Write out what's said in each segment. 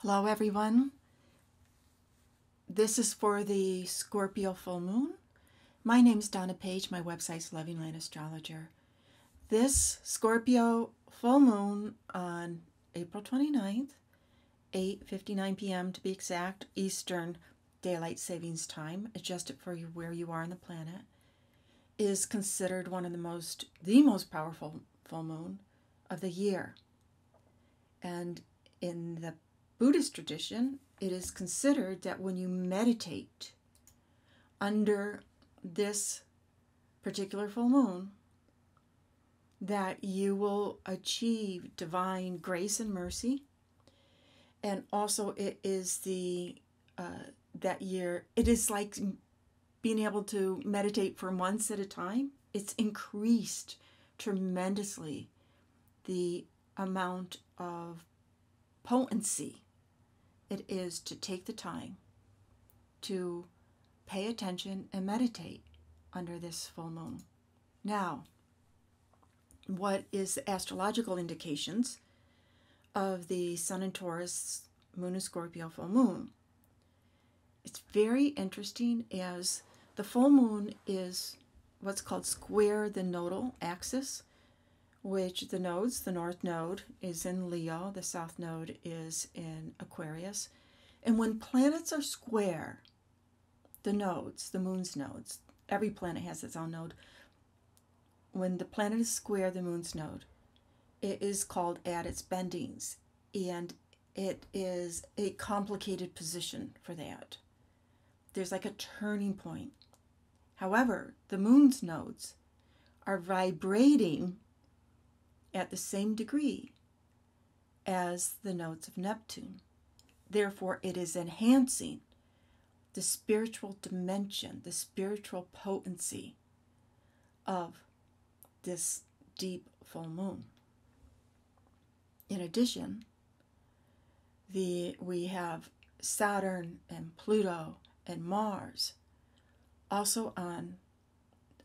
Hello everyone. This is for the Scorpio full moon. My name's Donna Page. My website's Loving Light Astrologer. This Scorpio full moon on April 29th, 8:59 p.m. to be exact, Eastern Daylight Savings Time, adjusted for where you are on the planet, is considered one of the most powerful full moon of the year. And in the Buddhist tradition, it is considered that when you meditate under this particular full moon, that you will achieve divine grace and mercy. And also it is that year, it is like being able to meditate for months at a time. It's increased tremendously the amount of potency it is to take the time to pay attention and meditate under this full moon. Now, what is the astrological indications of the Sun in Taurus, Moon in Scorpio full moon? It's very interesting, as the full moon is what's called square the nodal axis, which the north node is in Leo, the south node is in Aquarius. And when planets are square, the moon's nodes, every planet has its own node. When the planet is square, the moon's node, it is called at its bendings. And it is a complicated position for that. There's like a turning point. However, the moon's nodes are vibrating at the same degree as the nodes of Neptune. Therefore, it is enhancing the spiritual dimension, the spiritual potency of this deep full moon. In addition, we have Saturn and Pluto and Mars also on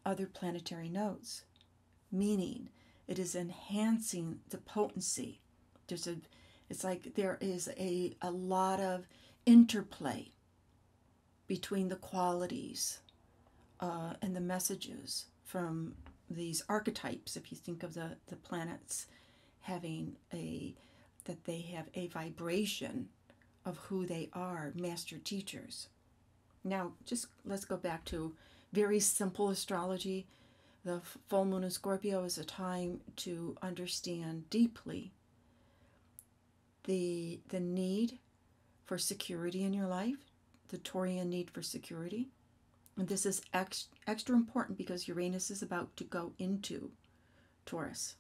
other planetary nodes, meaning it is enhancing the potency. It's like there is a lot of interplay between the qualities and the messages from these archetypes. If you think of the planets having that they have a vibration of who they are, master teachers. Now, just let's go back to very simple astrology. The full moon in Scorpio is a time to understand deeply the need for security in your life, the Taurian need for security. And this is extra important because Uranus is about to go into Taurus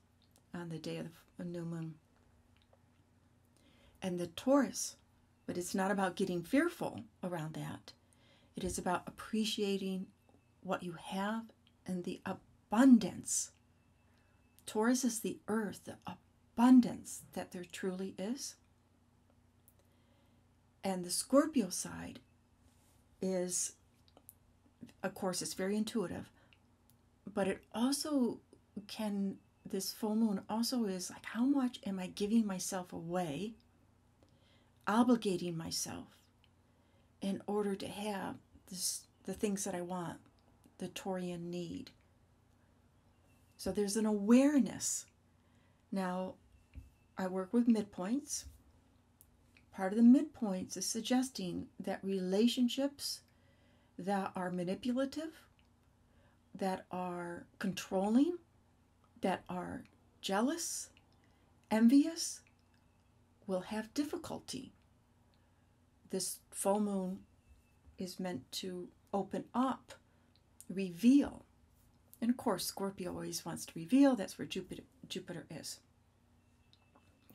on the day of the new moon. And the Taurus, but it's not about getting fearful around that. It is about appreciating what you have and the abundance. Taurus is the earth, the abundance that there truly is. And the Scorpio side is, of course, it's very intuitive, but it also this full moon also is like, how much am I giving myself away, obligating myself in order to have the things that I want, the Taurian need. So there's an awareness. Now, I work with midpoints. Part of the midpoints is suggesting that relationships that are manipulative, that are controlling, that are jealous, envious, will have difficulty. This full moon is meant to open up, reveal. And of course, Scorpio always wants to reveal. That's where Jupiter is.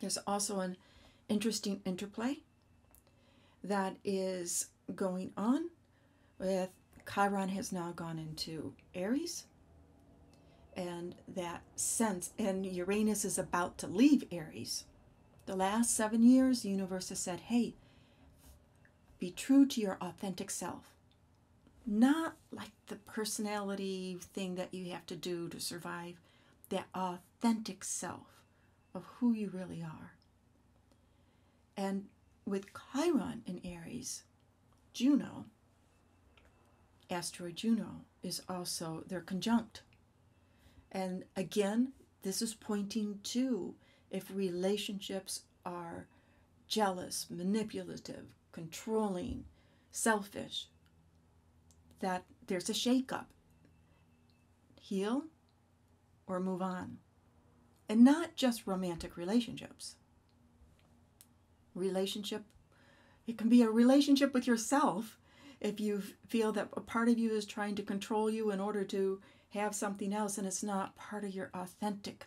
There's also an interesting interplay that is going on with Chiron has now gone into Aries. And that sense, and Uranus is about to leave Aries. The last 7 years, the universe has said, hey, be true to your authentic self. Not like the personality thing that you have to do to survive, that authentic self of who you really are. And with Chiron in Aries, Juno, asteroid Juno, is also, they're conjunct. And again, this is pointing to if relationships are jealous, manipulative, controlling, selfish, that there's a shakeup. Heal or move on. And not just romantic relationships. It can be a relationship with yourself if you feel that a part of you is trying to control you in order to have something else and it's not part of your authentic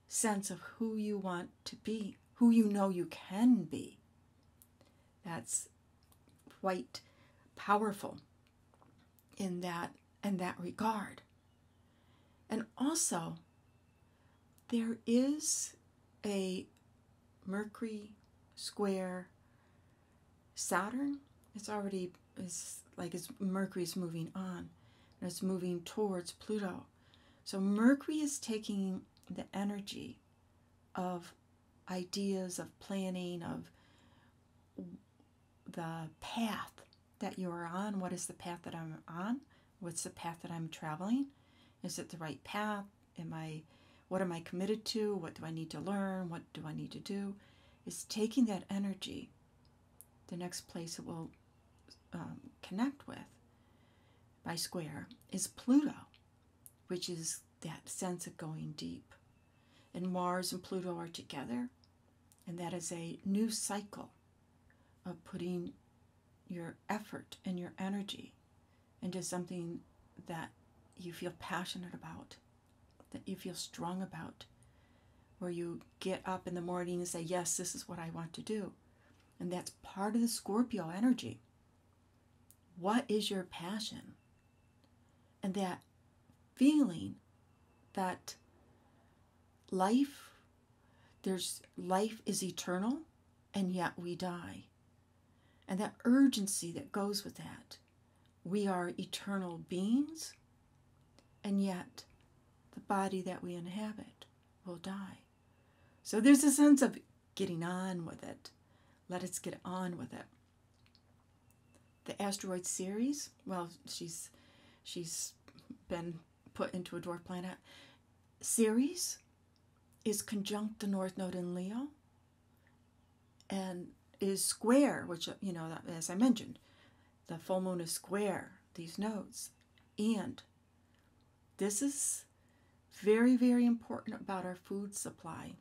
sense of who you want to be, who you know you can be. That's quite powerful in that regard. And also, there is a Mercury square Saturn. Mercury's moving on, and it's moving towards Pluto. So Mercury is taking the energy of ideas, of planning, of the path that you are on. What is the path that I'm on? What's the path that I'm traveling? Is it the right path? What am I committed to? What do I need to learn? What do I need to do? It's taking that energy. The next place it will connect with by square is Pluto, which is that sense of going deep. And Mars and Pluto are together, and that is a new cycle of putting your effort and your energy into something that you feel passionate about, that you feel strong about, where you get up in the morning and say, yes, this is what I want to do. And that's part of the Scorpio energy. What is your passion? And that feeling that life is eternal, and yet we die. And that urgency that goes with that. We are eternal beings, and yet the body that we inhabit will die. So there's a sense of getting on with it. Let us get on with it. The asteroid Ceres, well, she's been put into a dwarf planet. Ceres is conjunct the North Node in Leo and is square, which, as I mentioned, the full moon is square, these nodes. And this is very, very important about our food supply,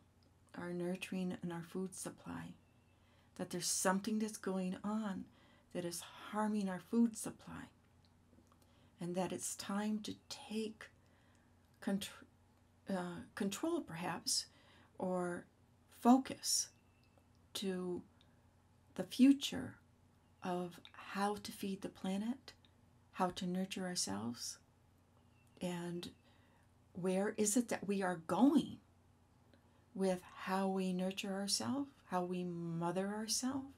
our nurturing and our food supply, that there's something that's going on that is harming our food supply, and that it's time to take control, perhaps, or focus to the future of how to feed the planet, how to nurture ourselves, and where is it that we are going with how we nurture ourselves, how we mother ourselves,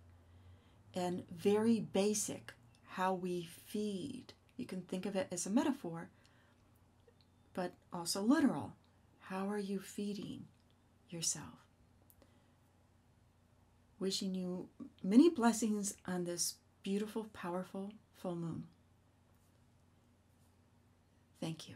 and very basic, how we feed. You can think of it as a metaphor, but also literal. How are you feeding yourself? Wishing you many blessings on this beautiful, powerful full moon. Thank you.